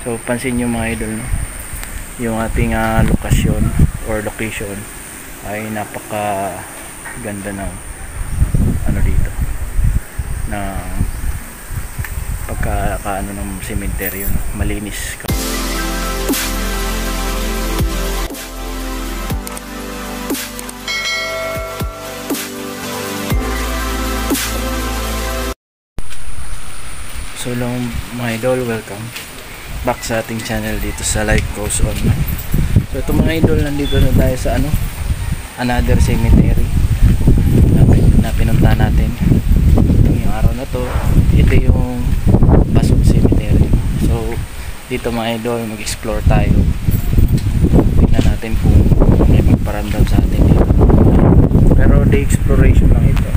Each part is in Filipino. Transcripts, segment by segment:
So pansin nyo mga idol, no? Yung ating location ay napaka ganda ng ano dito, na pagkakaano ng sementeryo, no? Malinis. So long mga idol, welcome back sa ating channel dito sa Life Goes On. So ito mga idol, nandito na tayo sa another cemetery na pinunta natin yung araw na to. Ito yung Basod Cemetery. So dito mga idol, mag-explore tayo. Tingnan natin kung may magparamdam sa atin dito. Pero day exploration lang ito.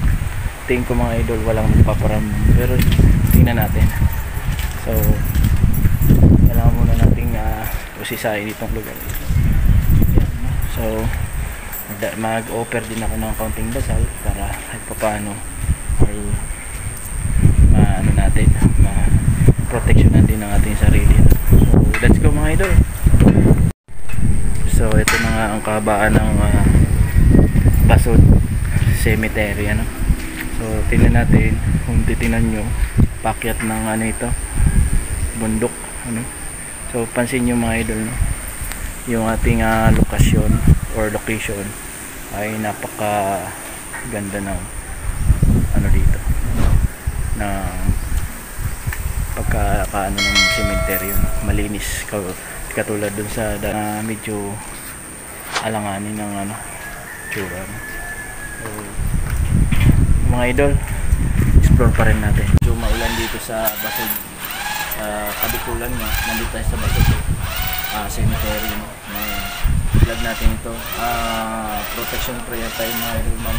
Tingin ko mga idol, walang magpaparamdam. Pero tingnan natin. So kailangan muna nating usisahin itong lugar dito. So mag-offer din ako ng kaunting dasal para kahit paano ay natin ma-protectionan din ang ating sarili. So let's go mga idol. So ito na nga ang kahabaan ng Basod Cemetery, So tingnan natin kung titingnan nyo, pakyat ng ito, bundok, So pansin nyo mga idol, no? Yung ating location ay napaka ganda ng dito, na pagkakaano ng sementeryo, no? Malinis, katulad dun sa medyo alanganin ng tsura, no? So mga idol, explore pa rin natin. So maulan dito sa Basod, kabikulan nga, nandito tayo sa Basod Cemetery, no? Vlog natin ito, protection prayer tayo mga idol.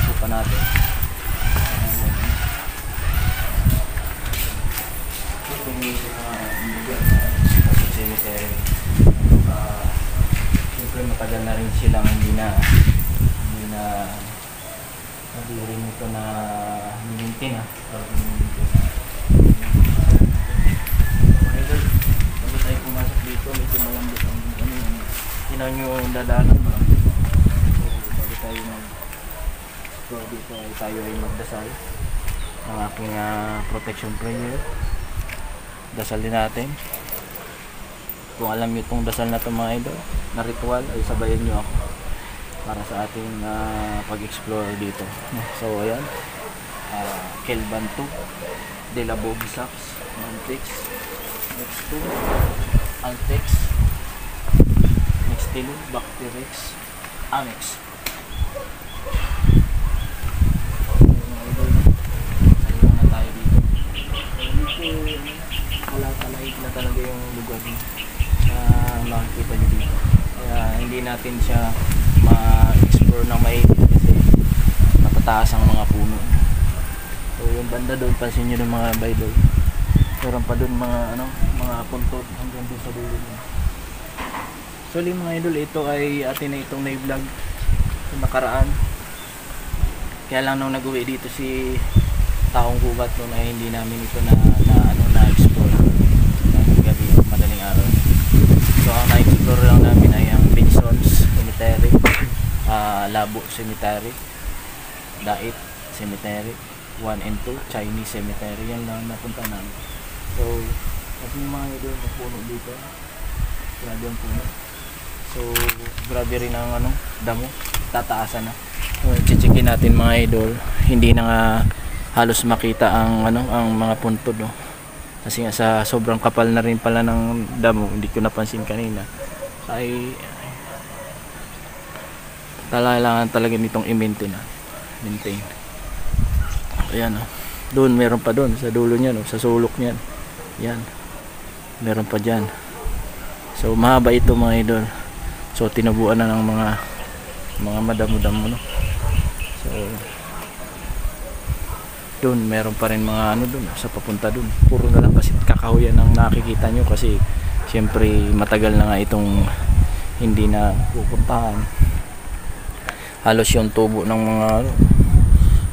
Supa natin ito yung Basod Cemetery. Siyempre matagal na rin silang hindi na rin ito na nilintin, bago tayo pumasok dito, medyo malambot ang tinaw nyo dadanan mo. So bago tayo mag-explore dito ay tayo ay magdasal ng aking protection prayer. Dasal din natin. Kung alam nyo itong dasal na ito mga idol, na ritual, ay sabayan nyo ako para sa ating pag-explore dito. So ayan, Kelbantu, De La Bogisax, Mantex, Next to Altex, Nextilo, Bacterex, Amex. Salihan na tayo dito. Kalahig na talaga yung lugar na makikita nyo dito. Kaya hindi natin siya ma-explore ng maigi kasi matataas ang mga puno. So yung banda doon, pansin nyo ng mga idol, meron pa doon mga puntod hanggang doon sa dulo niya. So mga idol, ito ay atin na itong na-vlog yung nakaraan. Kaya lang nung nag-uwi dito si Taong Gubat noon ay hindi namin ito na-explore ng gabi, madaling araw. So ang na-explore lang namin ay ang Binsons Cemetery, Labo Cemetery, Dait Cemetery 1 and 2, Chinese Cemetery. Yan lang napunta namin. So at yung mga idol, magpuno dito, grabe ang puno. So grabe rin ang damo, tataasan na. So chichikin natin mga idol, hindi na nga halos makita ang mga puntod, no? Kasi nga sa sobrang kapal na rin pala ng damo, hindi ko napansin kanina, ay kailangan talaga nitong i-maintain. Ayan, doon meron pa doon sa dulo niyan, sa sulok niyan. Yan, meron pa dyan. So mahaba ito mga idol. So tinubuan na ng mga madamo-damo, no? So doon meron pa rin mga doon sa papunta doon. Puro na lang kasi kakahuyan ang nakikita nyo kasi siyempre matagal na nga itong hindi na pupuntahan. Halos yung tubo ng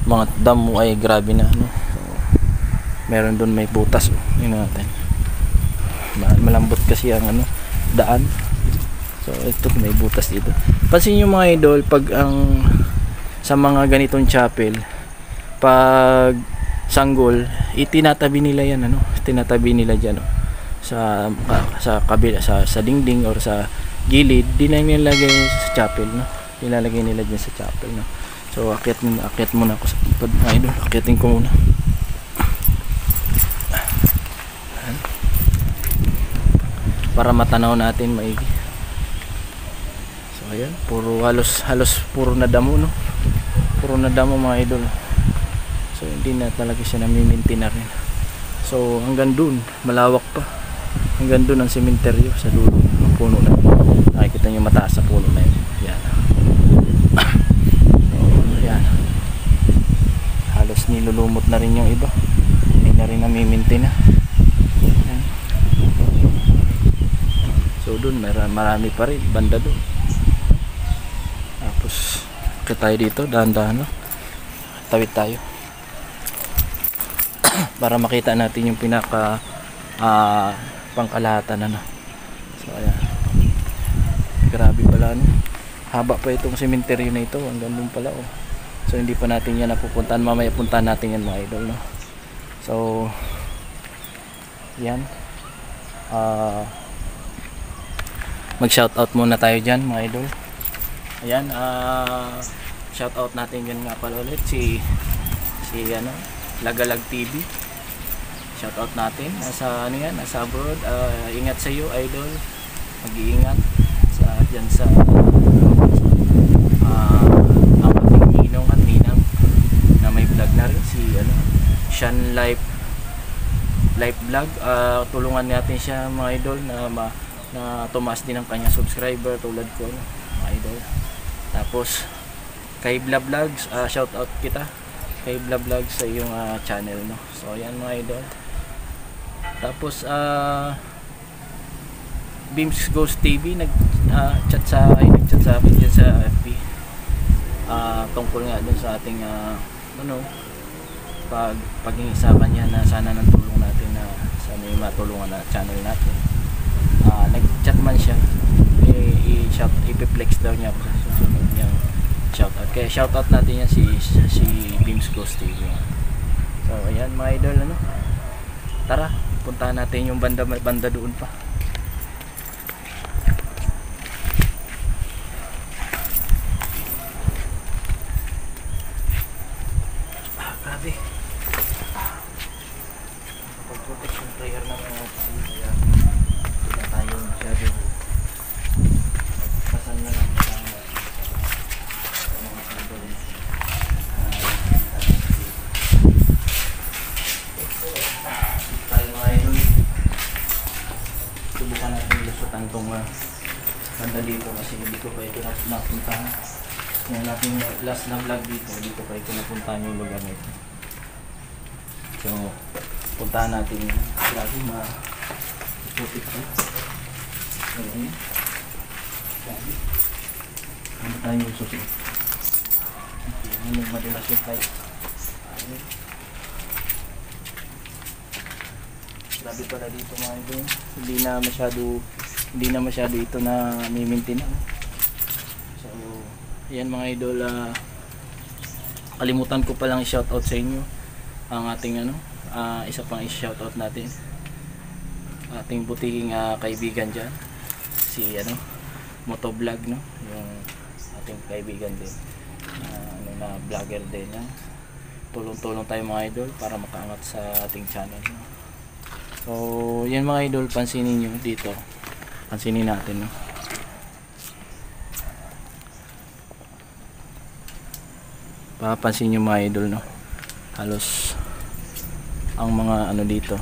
mga damo ay grabe na, So, meron doon may butas, yun natin. malambot kasi ang ano, daan. So ito may butas dito. Pansin nyo mga idol, pag ang sa mga ganitong chapel, pag sanggol, itinatabi nila yan, ano, tinatabi nila dyan, sa kabila, sa dingding or sa gilid, di na nilalagay sa chapel, no, nilalagay nila dyan sa chapel, no. So akyat muna ako sa pad mga idol, akyatin ko muna. Para matanaw natin maigi. So ayan, puro halos puro na damo, no, puro na damo mga idol. So hindi na talaga siya namiminti na rin. So hanggang dun, malawak pa. Hanggang dun ang sementeryo sa dulo ng puno na yun. Nakikita nyo mataas sa puno na yun. Yan. So yan. Halos nilulumot na rin yung iba. Hindi na rin namiminti na. Yan. So dun marami pa rin banda dun. Tapos kita tayo dito, dahan-dahan, no? Tawid tayo para makita natin yung pinaka pangkalahatan, ano. So ayan, grabe pala, ano, haba pa itong sementeryo na ito, hanggang doon pala, oh. So hindi pa natin yan napupuntahan, mamaya puntahan natin yan mga idol, no? So yan, mag shoutout muna tayo dyan mga idol. Ayan, shoutout natin dyan nga pala ulit si ano, Lagalag TV. Shoutout natin, nasa ano yan, nasa abroad. Ingat sa iyo idol, mag-iingat dyan sa ating ninong at ninang na may vlog na rin, si ano, Sean Life Vlog. Tulungan natin siya mga idol na tumaas din ang kanya subscriber tulad ko, no, mga idol. Tapos kay Bla Vlogs, shoutout kita kay Bla Vlogs sa iyong channel, no. So ayan mga idol. Tapos Beams Ghost TV nag-chat sa akin dyan sa FB tungkol nga dun sa ating pag-iisapan niya na sana ng tulong natin, na sana yung matulungan na channel natin. Nag-chat man siya, i-flex daw niya ako sa susunod niyang shoutout. Kaya shoutout natin yan si Beams Ghost TV. So ayan mga idol, ano, tara puntahan natin yung banda doon pa. Grabe, pag-protection prayer na mga tayo, kaya hindi na tayo masyado pasan na lang sa mga idol. Subukan natin lusutan itong banda dito kasi hindi ko pa ito napuntahan. Yung natin last na vlog dito, hindi ko pa ito napuntahan yung lugar nito. So puntahan natin yun. Grabe ma-putik ko. Ayan. Grabe. Ano tayo yung susunod? Ano yung madalas yung tayo? Grabe pala dito mga idol. Hindi na masyado ito na mimintin na. So ayan mga idol, kalimutan ko palang i-shoutout sa inyo ang ating isa pang i-shoutout natin, ating butiking kaibigan dyan, si Motovlog, no, yung ating kaibigan din na vlogger din, tulong-tulong tayo mga idol para makaangat sa ating channel, no? So yan mga idol, pansinin nyo dito, pansinin natin, no? Papansin nyo mga idol, no, halos ang mga dito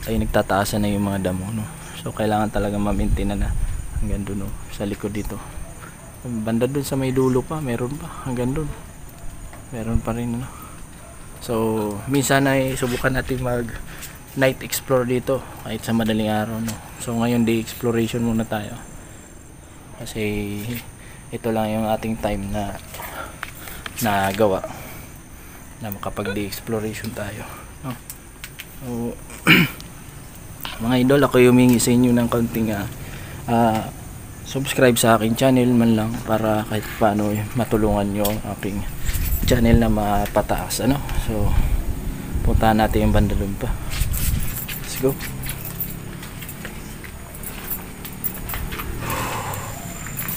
ay nagtataasan na yung mga damo, no? So kailangan talaga ma-maintain na hanggang doon, no, sa likod dito. Banda doon sa may dulo pa, meron pa hanggang doon, meron pa rin, no? So minsan ay subukan natin mag night explore dito kahit sa madaling araw, no? So ngayon day exploration muna tayo kasi ito lang yung ating time na gawa na makapag day exploration tayo, no? So Mga idol, ako humingi sa inyo ng kaunting subscribe sa aking channel man lang para kahit paano matulungan nyo ang aking channel na mapataas, ano. So puntahan natin yung banda doon pa. Let's go.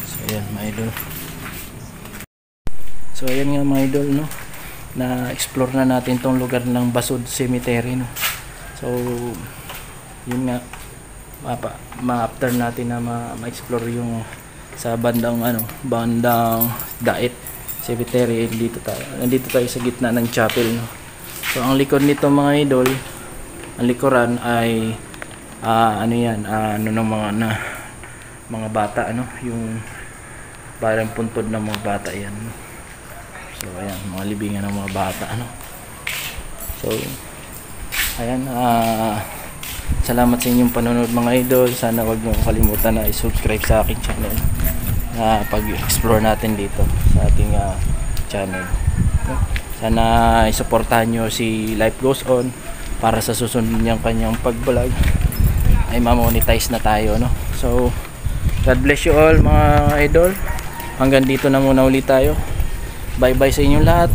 So ayan mga idol. So ayan nga mga idol, no, na explore na natin tong lugar ng Basud Cemetery, no. So yun nga, ma-after natin na ma-explore yung sa bandang Daet Cemetery. Nandito tayo sa gitna ng chapel, no. So ang likod nito mga idol, ang likuran ay ng mga bata, ano, yung parang puntod ng mga bata yan. So ayan, mga libingan ng mga bata, ano. So ayan, salamat sa inyong panonood mga idol. Sana wag niyo kalimutan na i-subscribe sa aking channel pag-explore natin dito sa ating channel. Sana isuportahan nyo si Life Goes On para sa susunod niyang kanyang pag-vlog ay ma-monetize na tayo, no. So God bless you all mga idol. Hanggang dito na muna ulit tayo. Bye bye sa inyong lahat.